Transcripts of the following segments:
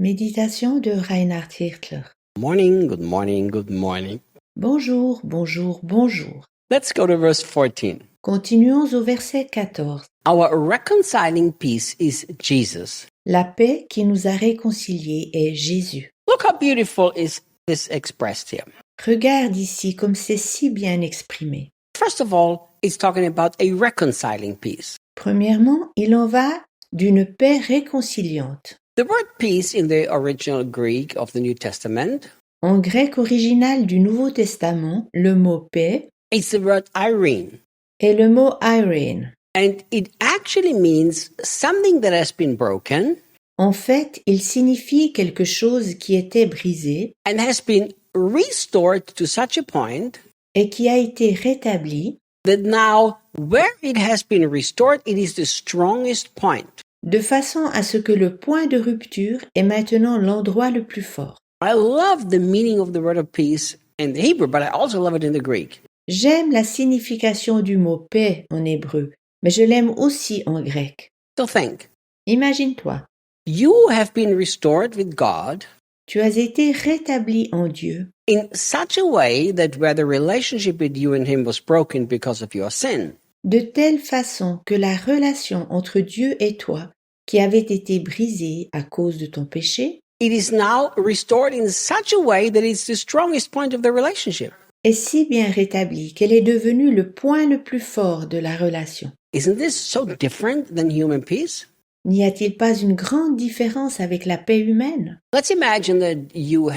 Méditation de Reinhard Hirtler. Morning, good morning, good morning. Bonjour, bonjour, bonjour. Let's go to verse 14. Continuons au verset 14. Our reconciling peace is Jesus. La paix qui nous a réconciliés est Jésus. Look how beautiful is this expressed here. Regarde ici comme c'est si bien exprimé. First of all, it's talking about a reconciling peace. Premièrement, il en va d'une paix réconciliante. The word peace in the original Greek of the New Testament En grec original du Nouveau Testament, le mot paix is the word irene. est le mot eirene. And it actually means something that has been broken En fait, il signifie quelque chose qui était brisé and has been restored to such a point et qui a été rétabli that now where it has been restored, it is the strongest point. de façon à ce que le point de rupture est maintenant l'endroit le plus fort. I love the meaning of the word of peace in the Hebrew, but I also love it in the Greek. J'aime la signification du mot paix en hébreu, mais je l'aime aussi en grec. So think, Imagine-toi, you have been restored with God tu as été rétabli en Dieu in such a way that where the relationship with you and Him was broken because of your sin, de telle façon que la relation entre Dieu et toi, qui avait été brisée à cause de ton péché, it is now restored in such a way that it's the strongest point of the relationship. est si bien rétablie qu'elle est devenue le point le plus fort de la relation. Isn't this so different than human peace? N'y a-t-il pas une grande différence avec la paix humaine? Let's imagine that you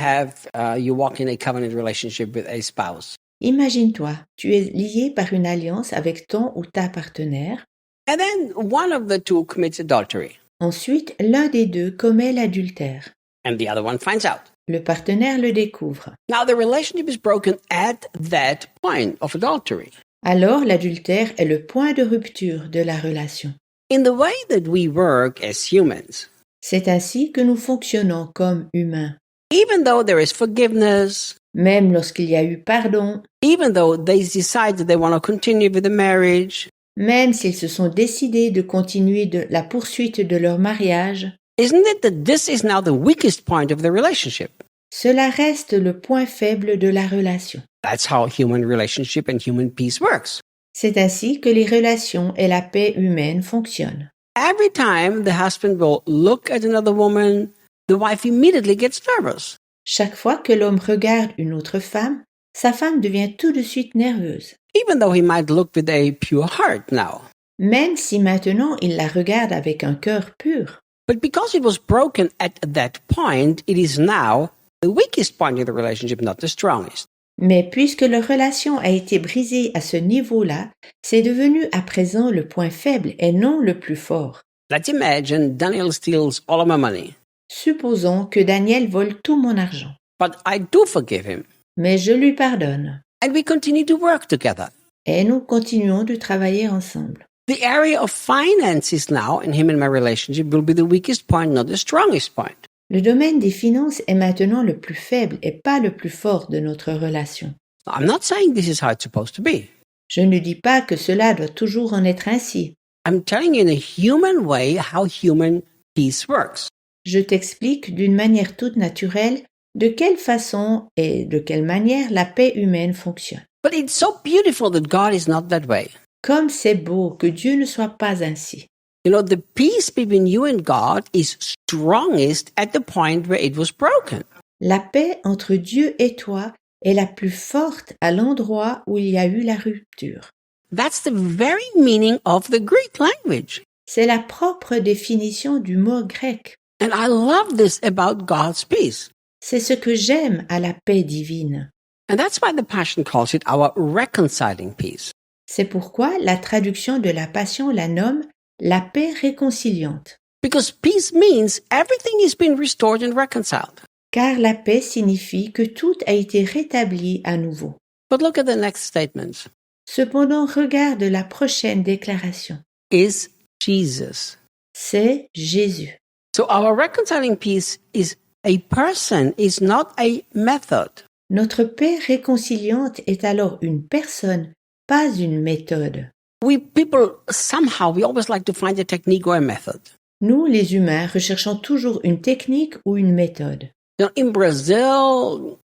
walk in a covenant relationship with a spouse. Imagine-toi, tu es lié par une alliance avec ton ou ta partenaire. And then one of the two commits adultery, Ensuite, l'un des deux commet l'adultère. and the other one finds out. Le partenaire le découvre. Now the relationship is broken at that point of adultery. Alors, l'adultère est le point de rupture de la relation. In the way that we work as humans, C'est ainsi que nous fonctionnons comme humains. even though there is forgiveness, Même lorsqu'il y a eu pardon, even though they decide that they want to continue with the marriage, même s'ils se sont décidés de continuer la poursuite de leur mariage, isn't it that this is now the weakest point of the relationship? cela reste le point faible de la relation. That's how human relationship and human peace works. C'est ainsi que les relations et la paix humaine fonctionnent. Every time the husband will look at another woman, the wife immediately gets nervous. Chaque fois que l'homme regarde une autre femme, sa femme devient tout de suite nerveuse. Even though he might look with a pure heart now. Même si maintenant il la regarde avec un cœur pur. But because it was broken at that point, it is now the weakest point in the relationship, not the strongest. Mais puisque leur relation a été brisée à ce niveau-là, c'est devenu à présent le point faible et non le plus fort. Let's imagine Daniel steals all of my money, Supposons que Daniel vole tout mon argent, but I do forgive him, mais je lui pardonne. and we continue to work together. Et nous continuons de travailler ensemble. The area of finances now in him and my relationship will be the weakest point, not the strongest point. Le domaine des finances est maintenant le plus faible et pas le plus fort de notre relation. I'm not saying this is how it's supposed to be. Je ne dis pas que cela doit toujours en être ainsi. I'm telling you in a human way how human peace works. Je t'explique d'une manière toute naturelle de quelle façon et de quelle manière la paix humaine fonctionne. But it's so beautiful that God is not that way. Comme c'est beau que Dieu ne soit pas ainsi. You know, the peace between you and God is strongest at the point where it was broken. La paix entre Dieu et toi est la plus forte à l'endroit où il y a eu la rupture. That's the very meaning of the Greek language. C'est la propre définition du mot grec. And I love this about God's peace. C'est ce que j'aime à la paix divine. And that's why the Passion calls it our reconciling peace. C'est pourquoi la traduction de la Passion la nomme la paix réconciliante. Because peace means everything is being restored and reconciled. Car la paix signifie que tout a été rétabli à nouveau. But look at the next statement. Cependant, regarde la prochaine déclaration. Is Jesus. C'est Jésus. So our reconciling peace is a person, is not a method. Notre paix réconciliante est alors une personne, pas une méthode. We people, somehow, we always like to find a technique or a method. Nous, les humains, recherchons toujours une technique ou une méthode. In Brazil,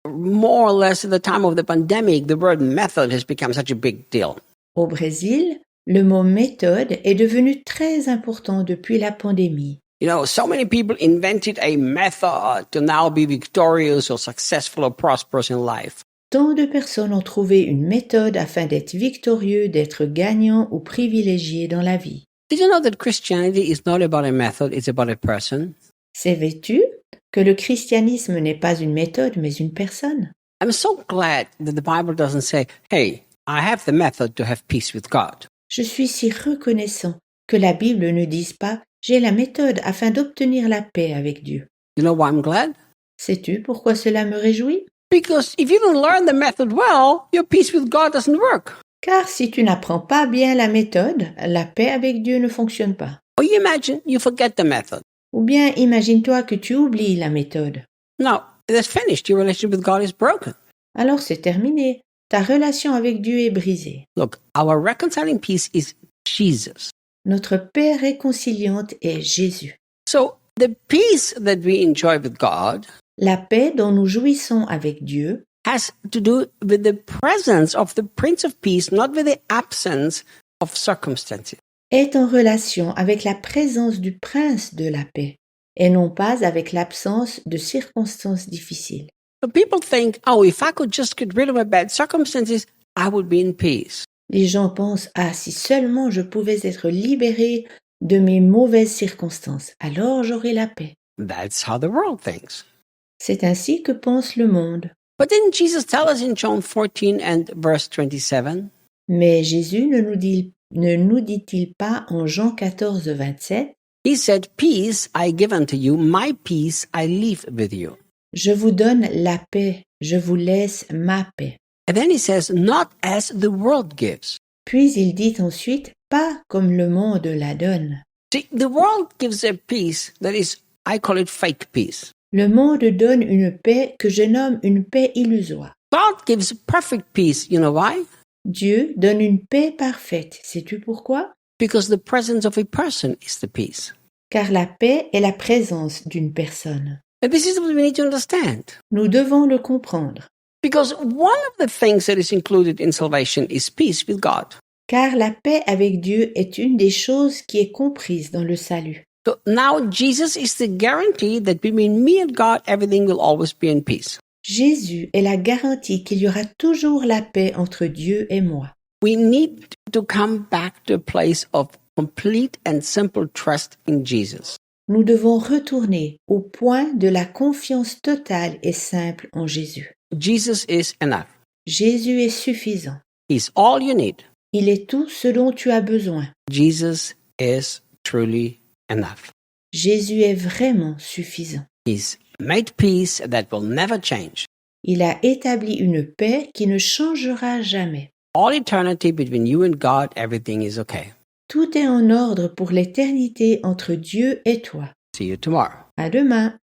more or less at the time of the pandemic, the word method has become such a big deal. Au Brésil, le mot méthode est devenu très important depuis la pandémie. So many people invented a method to now be victorious or successful or prosperous in life. Tant de personnes ont trouvé une méthode afin d'être victorieux, d'être gagnant ou privilégié dans la vie. Did you know that Christianity is not about a method, it's about a person? Savais-tu que le christianisme n'est pas une méthode mais une personne? I'm so glad that the Bible doesn't say, hey, I have the method to have peace with God. Je suis si reconnaissant que la Bible ne dise pas « j'ai la méthode afin d'obtenir la paix avec Dieu ». You know why I'm glad? Sais-tu pourquoi cela me réjouit? Because if you don't learn the method well, your peace with God doesn't work. Car si tu n'apprends pas bien la méthode, la paix avec Dieu ne fonctionne pas. Or you imagine you forget the method. Ou bien imagine-toi que tu oublies la méthode. No, that's finished. Your relationship with God is broken. Alors c'est terminé. Ta relation avec Dieu est brisée. Look, our reconciling peace is Jesus. Notre paix réconciliante est Jésus. So the peace that we enjoy with God La paix dont nous jouissons avec Dieu has to do with the presence of the Prince of Peace, not with the absence of circumstances. est en relation avec la présence du prince de la paix et non pas avec l'absence de circonstances difficiles. So people think, oh, if I could just get rid of my bad circumstances, I would be in peace. Les gens pensent « Ah, si seulement je pouvais être libéré de mes mauvaises circonstances, alors j'aurais la paix. » That's how the world thinks. C'est ainsi que pense le monde. But didn't Jesus tell us in John 14 and verse 27? Mais Jésus ne nous dit-il pas en Jean 14, 27 « He said, peace I give unto you, my peace I leave with you. Je vous donne la paix, je vous laisse ma paix. » And then he says, not as the world gives. Puis il dit ensuite « Pas comme le monde la donne. » See, the world gives a peace that is, I call it fake peace. Le monde donne une paix que je nomme une paix illusoire. God gives perfect peace. You know why? Dieu donne une paix parfaite. Sais-tu pourquoi? Because the presence of a person is the peace. Car la paix est la présence d'une personne. And this is what we need to understand. Nous devons le comprendre. Because one of the things that is included in salvation is peace with God. Car la paix avec Dieu est une des choses qui est comprise dans le salut. So now Jesus is the guarantee that between me and God, everything will always be in peace. Jésus est la garantie qu'il y aura toujours la paix entre Dieu et moi. We need to come back to a place of complete and simple trust in Jesus. Nous devons retourner au point de la confiance totale et simple en Jésus. Jesus is enough. Jésus est suffisant. He's all you need. Il est tout ce dont tu as besoin. Jesus is truly enough. Jésus est vraiment suffisant. He's made peace that will never change. Il a établi une paix qui ne changera jamais. All eternity between you and God, everything is okay. Tout est en ordre pour l'éternité entre Dieu et toi. See you tomorrow. À demain.